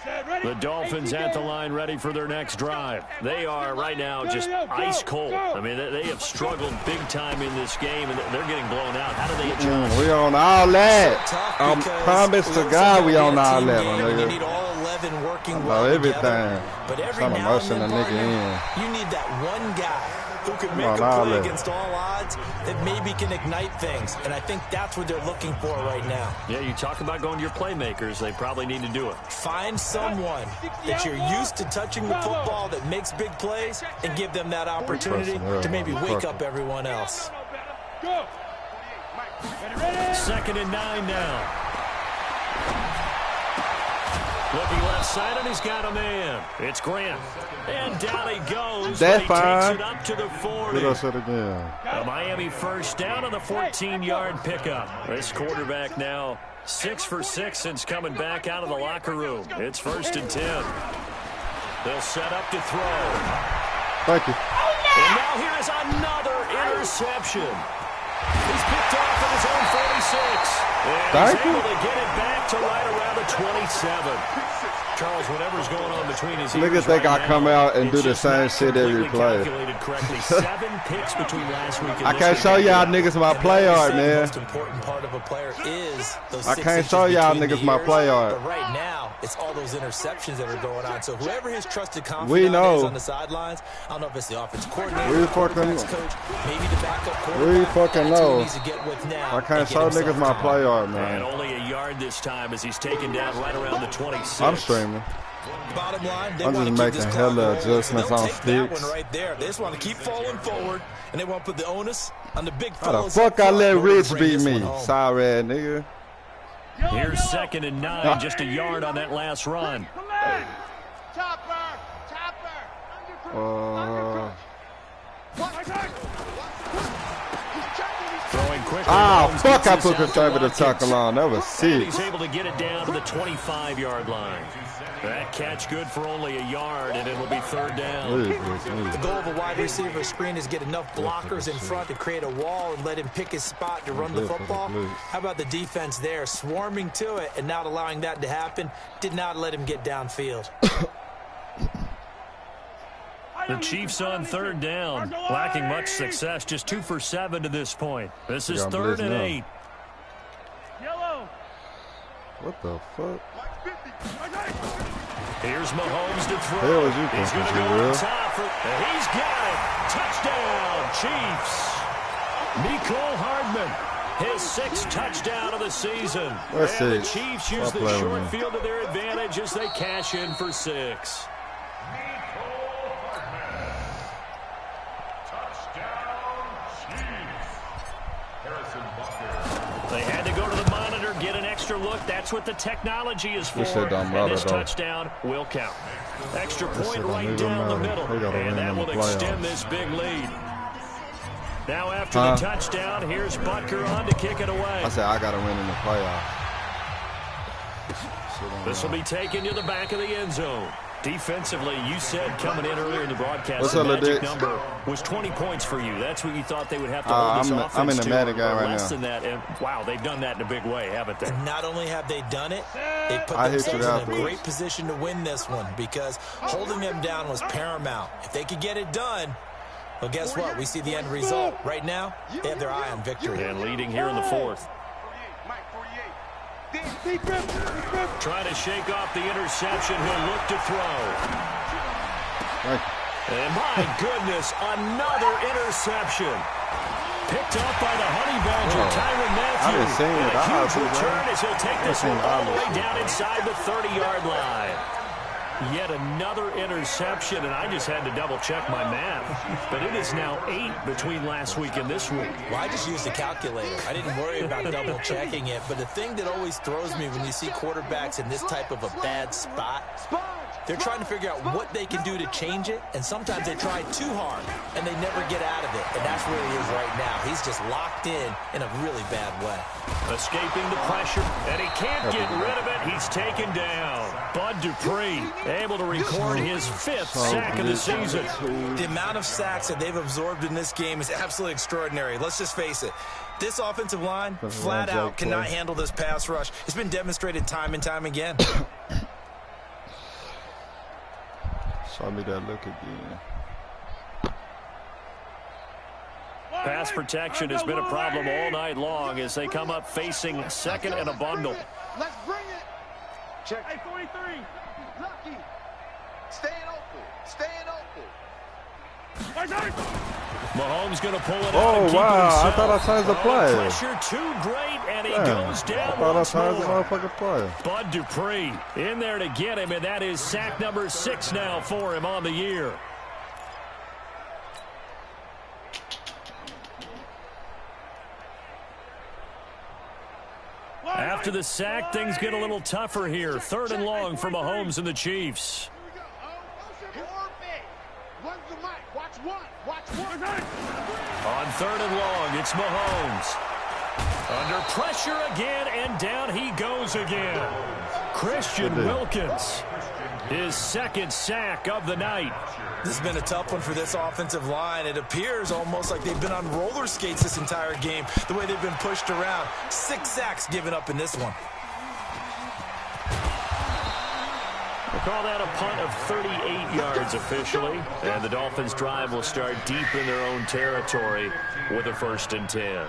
Set, ready. The Dolphins at the line ready for their next drive. They are right now just ice cold. I mean, they have struggled big time in this game, and they're getting blown out. How do they adjust? We on all that. I promise to God we on all that, my You nigga. need all 11 working About well everything. together. But every Trying to now and motion then, a nigga partner, you need that one guy who can make on a all play that. against all odds that maybe can ignite things. And I think that's what they're looking for right now. Yeah, you talk about going to your playmakers. They probably need to do it. Find someone that you're used to touching the football that makes big plays and give them that opportunity to maybe wake up everyone else. Go. 2nd and 9 now. Looking left side, and he's got a man. It's Grant. And down he goes. That's but he fine. takes it up to the 40. Did I say it again? A Miami first down on the 14-yard pickup. This quarterback now 6 for 6 since coming back out of the locker room. It's 1st and 10. They'll set up to throw. Thank you. And now here is another interception. He's picked off at his own 46. And Thank he's you. able to get it back to right around the 27. Charles, whatever's going on between his Niggas ears think right I come now, out and it's do the just same not shit every completely play. calculated correctly. 7 picks between last week and I this can't week. show y'all niggas my play art, The man. most important part of a player is those I 6 can't inches show y'all between the niggas my ears, play art. But right now, it's all those interceptions that are going on. So whoever his trusted We confidant know. is on the sidelines, I don't know if it's the offensive coordinator, We the fucking quarterback's know. coach, maybe the backup We quarterback. fucking That's who know. he needs to get with now I can't and get show himself niggas my time. play art, And man. only a yard this time as he's taken down right around the 26. I'm streaming. Bottom line, they I'm want just to keep this making clock hella rolling, so adjustments they'll on take that sticks. one right there. They just want to keep falling forward, and they want to put the onus on the big How the fellas. fuck up I front let in order to Rich bring beat this me? one home. Sorry, ass nigga. Here's 2nd and 9, just a yard on that last run. Chopper. Chopper. Throwing quickly. Ah, Mahomes fuck, gets I this put out to conservative Watkins. tackle on. That was And sick. he's able to get it down to the 25-yard line. That catch good for only a yard, and it'll be 3rd down. The goal of a wide receiver screen is get enough blockers in front to create a wall and let him pick his spot to run the football. How about the defense there, swarming to it and not allowing that to happen? Did not let him get downfield. The Chiefs on 3rd down, lacking much success, just 2 for 7 to this point. This is got 3rd and blitz now. 8. Yellow. What the fuck? Here's Mahomes to throw. Hell is you He's going to thinking, go on Will? top. And he's got it. Touchdown, Chiefs. Mecole Hardman, his 6th touchdown of the season. That's and it. the Chiefs Stop use the playing with short me. field to their advantage as they cash in for 6. They had to go to the monitor, get an extra look. That's what the technology is for. This shit don't And matter, this though. touchdown will count. Extra This point shit don't right even down the matter. middle. They gotta win And that in the will extend playoffs. this big lead. Now after the touchdown, here's Butker on to kick it away. I said I gotta win in the playoffs. This will be taken to the back of the end zone. Defensively, you said coming in earlier in the broadcast, What's the up, magic Ladix? number was 20 points for you. That's what you thought they would have to hold this offense I'm in the to, Madden game or right less now. than that. And wow, they've done that in a big way, haven't they? And not only have they done it, they put I hit you themselves in a afterwards. great position to win this one because holding them down was paramount. If they could get it done, well, guess what? We see the end result. Right now, they have their eye on victory. And leading here in the 4th. Trying to shake off the interception. He'll look to throw. And my goodness, another interception. Picked up by the Honey Badger, Tyrann Mathieu. I didn't see it. And a I huge heard it, return man. as he'll take this I one seen all the it. way down inside the 30-yard line. Yet another interception, and I just had to double-check my math. But it is now 8 between last week and this week. Well, I just used a calculator. I didn't worry about double-checking it. But the thing that always throws me when you see quarterbacks in this type of a bad spot, they're trying to figure out what they can do to change it, and sometimes they try too hard, and they never get out of it. And that's where he is right now. He's just locked in a really bad way. Escaping the pressure, and he can't get rid of it. He's taken down. Bud Dupree able to record his 5th sack of the season. The amount of sacks that they've absorbed in this game is absolutely extraordinary. Let's just face it. This offensive line, flat out, cannot handle this pass rush. It's been demonstrated time and time again. Show me that look again. Pass protection has been a problem all night long as they come up facing second and a bundle. Let's bring it. Check. Hey, 43. Lucky. Staying open. Staying open. Mahomes going to pull it out. Oh, and keep wow. himself. I thought I changed the play. Pressure too great, and he goes down I thought once I changed the more. motherfucking play. Bud Dupree in there to get him, and that is sack number 6 now for him on the year. After the sack, things get a little tougher here. 3rd and long for Mahomes and the Chiefs. One's the mic. Watch one. Watch one. On 3rd and long, it's Mahomes. Under pressure again, and down he goes again. Christian Wilkins, his 2nd sack of the night. This has been a tough one for this offensive line. It appears almost like they've been on roller skates this entire game, the way they've been pushed around. 6 sacks given up in this one. We'll call that a punt of 38 yards officially, and the Dolphins' drive will start deep in their own territory with a 1st and 10.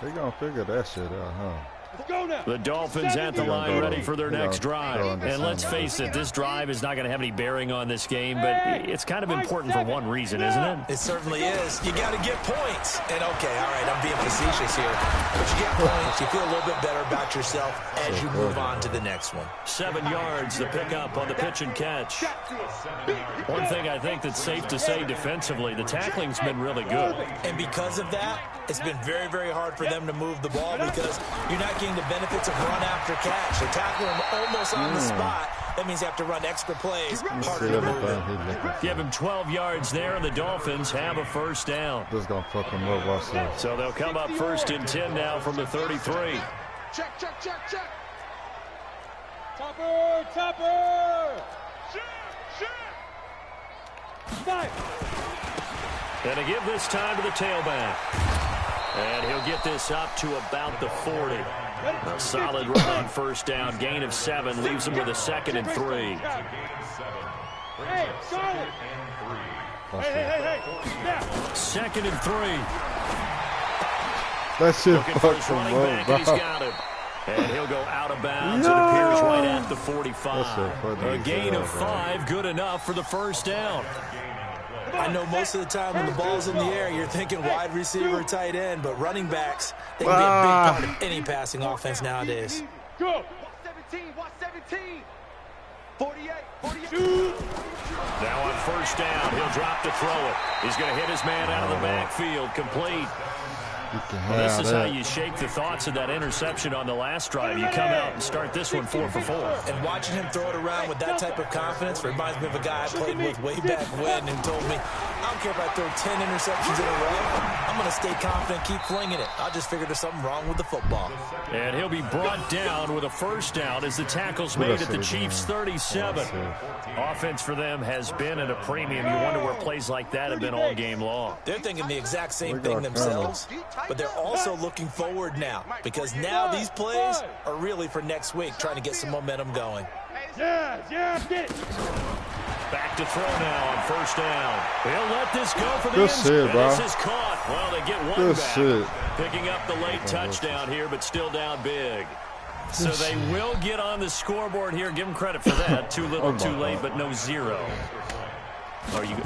They gonna figure that shit out, huh? Let's go now. The Dolphins at the line ready for their next drive. And let's face it, this drive is not going to have any bearing on this game, but it's kind of important for one reason, isn't it? It certainly is. You got to get points. And, okay, all right, I'm being facetious here. But you get points, you feel a little bit better about yourself as you move on to the next one. 7 yards, the pickup on the pitch and catch. One thing I think that's safe to say defensively, the tackling's been really good. And because of that, it's been very, very hard for them to move the ball because you're not getting the benefits of run after catch. They're tackling them almost on the spot. That means you have to run extra plays. Harder to move it. Give him 12 yards there, and the Dolphins have a 1st down. This is gonna fuck them up. Watch this. So they'll come up 1st and 10 now from the 33. Check, check, check, check. Topper, topper. Snipe. And to give this time to the tailback. And he'll get this up to about the 40. A solid run on 1st down. Gain of 7 leaves him with a 2nd and 3. Hey, solid. Hey. Now. 2nd and 3. That shit Looking for his fucking running low, back, and he's bro. got him. And he'll go out of bounds. It appears right at the That 45. shit funny A as gain hell, of bro. 5, good enough for the 1st down. I know most of the time when the ball's in the air, you're thinking wide receiver, tight end, but running backs, they can be a big part of any passing offense nowadays. Go. 17, 117. 48. Now on 1st down, he'll drop to throw it. He's going to hit his man out of the backfield, complete. Well, this is how you shake the thoughts of that interception on the last drive. You come out and start this one 4 for 4. And watching him throw it around with that type of confidence reminds me of a guy I played with way back when who told me, I don't care if I throw 10 interceptions in a row. I'm going to stay confident, keep flinging it. I just figured there's something wrong with the football. And he'll be brought down with a 1st down as the tackle's made at the Chiefs' 37. Offense for them has been at a premium. You wonder where plays like that have been all game long. They're thinking the exact same thing themselves, but they're also looking forward now because now these plays are really for next week, trying to get some momentum going. Yeah, get it. Back to throw now on 1st down. He'll let this go for the Good end. shit, bro. This is caught. Well, they get one Good back. shit. Picking up the late touchdown here, but still down big. So they will get on the scoreboard here. Give them credit for that. Too little, too late, but no 0. Are you're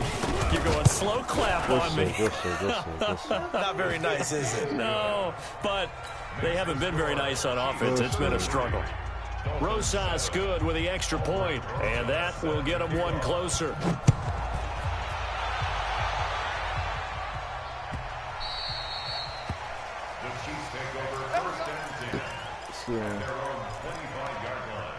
going slow clap on me. Good shit. Not very nice, is it? No, but they haven't been very nice on offense. It's been a struggle. Rosas good with the extra point, and that will get them one closer. The Chiefs take over 1st and 10 at their own 25-yard line.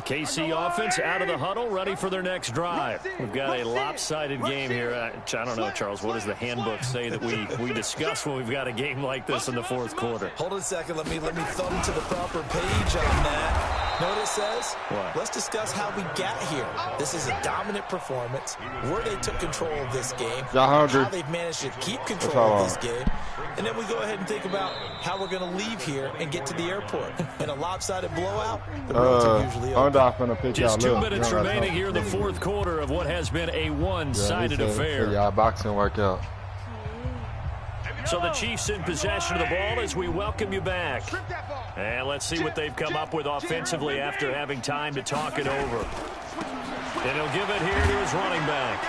KC offense out of the huddle, ready for their next drive. We've got a lopsided game here. I don't know, Charles, what does the handbook say that we discuss when we've got a game like this in the fourth quarter? Hold on a second. Let me thumb to the proper page on that. Know what it says? What? Let's discuss how we got here. This is a dominant performance, where they took control of this game, how they've managed to keep control of this game, and then we go ahead and think about how we're going to leave here and get to the airport. In a lopsided blowout, the roads are usually open. Just 2 minutes remaining here in the fourth quarter of what has been a one-sided affair. Yeah, boxing workout. So the Chiefs in possession of the ball as we welcome you back. And let's see what they've come up with offensively after having time to talk it over. And he'll give it here to his running back.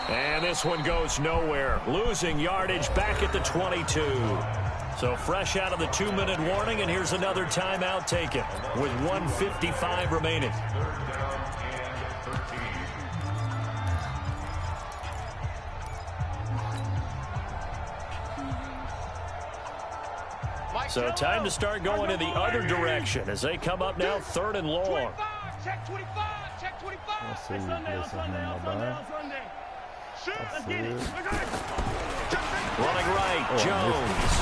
And this one goes nowhere. Losing yardage back at the 22. So fresh out of the 2-minute warning, and here's another timeout taken with 1:55 remaining. So time to start going in the other direction as they come up now, 3rd and long. Check 25, check 25. Let's see, Running right, Jones.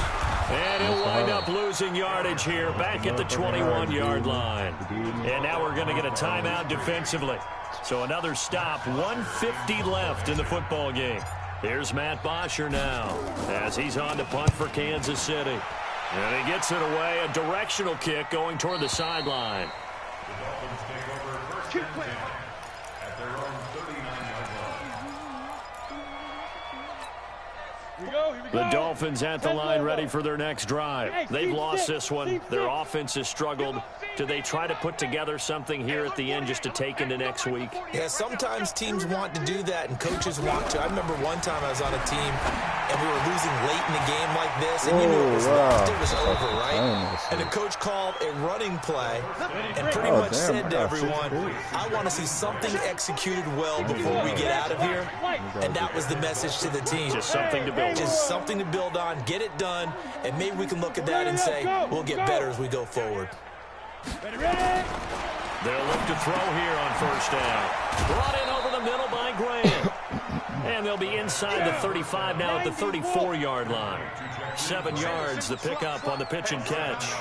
And he'll wind up losing yardage here back at the 21-yard line. And now we're going to get a timeout defensively. So another stop, 1:50 left in the football game. Here's Matt Bosher now as he's on to punt for Kansas City. And he gets it away, a directional kick going toward the sideline. The Dolphins take over first and 10 at their own 39-yard line. The Dolphins at the line ready for their next drive. They've lost this one. Their offense has struggled. Do they try to put together something here at the end just to take into next week? Yeah, sometimes teams want to do that and coaches want to. I remember one time I was on a team and we were losing late in the game like this, and you knew it was lost, it was over, right? And the coach called a running play and pretty much said to everyone, I want to see something executed well before we get out of here. And that was the message to the team. Just something to build on. Just something to build on, get it done, and maybe we can look at that and say, we'll get better as we go forward. They'll look to throw here on first down. Brought in over the middle by Graham. And they'll be inside the 35 now at the 34-yard line. 7 yards, the pickup on the pitch and catch.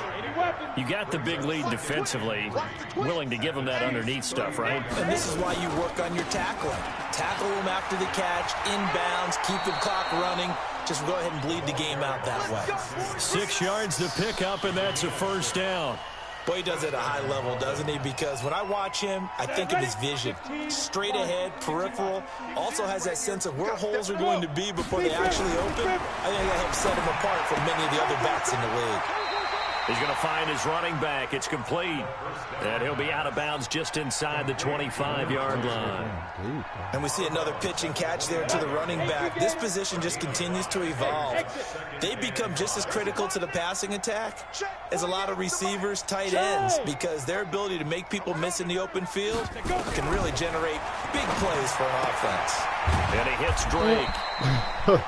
You got the big lead defensively, willing to give them that underneath stuff, right? And this is why you work on your tackling. Tackle them after the catch, inbounds, keep the clock running. Just go ahead and bleed the game out that way. 6 yards to pick up, and that's a first down. Boy, he does it at a high level, doesn't he? Because when I watch him, I think of his vision. Straight ahead, peripheral. Also has that sense of where holes are going to be before they actually open. I think that helps set him apart from many of the other backs in the league. He's going to find his running back. It's complete. And he'll be out of bounds just inside the 25-yard line. And we see another pitch and catch there to the running back. This position just continues to evolve. They become just as critical to the passing attack as a lot of receivers, tight ends, because their ability to make people miss in the open field can really generate big plays for an offense. And he hits Drake.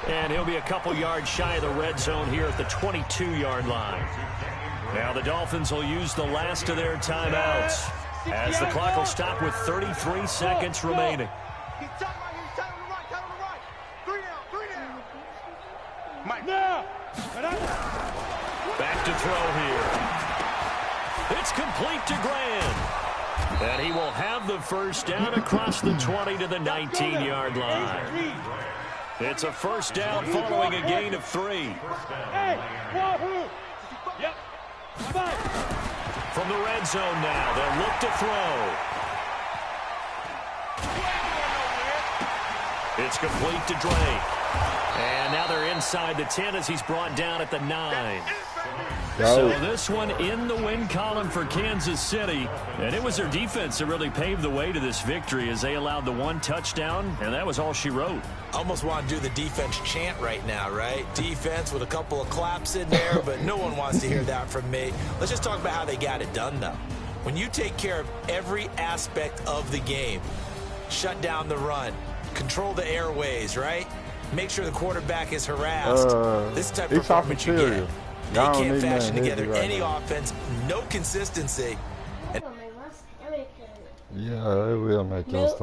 And he'll be a couple yards shy of the red zone here at the 22-yard line. Now the Dolphins will use the last of their timeouts as the clock will stop with 33 seconds remaining. Back to throw here. It's complete to Graham. And he will have the first down across the 20 to the 19-yard line. It's a first down following a gain of 3. From the red zone now, they'll look to throw. It's complete to Drake. And now they're inside the 10 as he's brought down at the 9. So this one in the win column for Kansas City. And it was their defense that really paved the way to this victory as they allowed the 1 touchdown, and that was all she wrote. Almost want to do the defense chant right now, right? Defense with a couple of claps in there, but no one wants to hear that from me. Let's just talk about how they got it done, though. When you take care of every aspect of the game, shut down the run, control the airways, right? Make sure the quarterback is harassed. This type of performance you get. They can't fashion together any offense, no consistency. Yeah, it will make your stomach.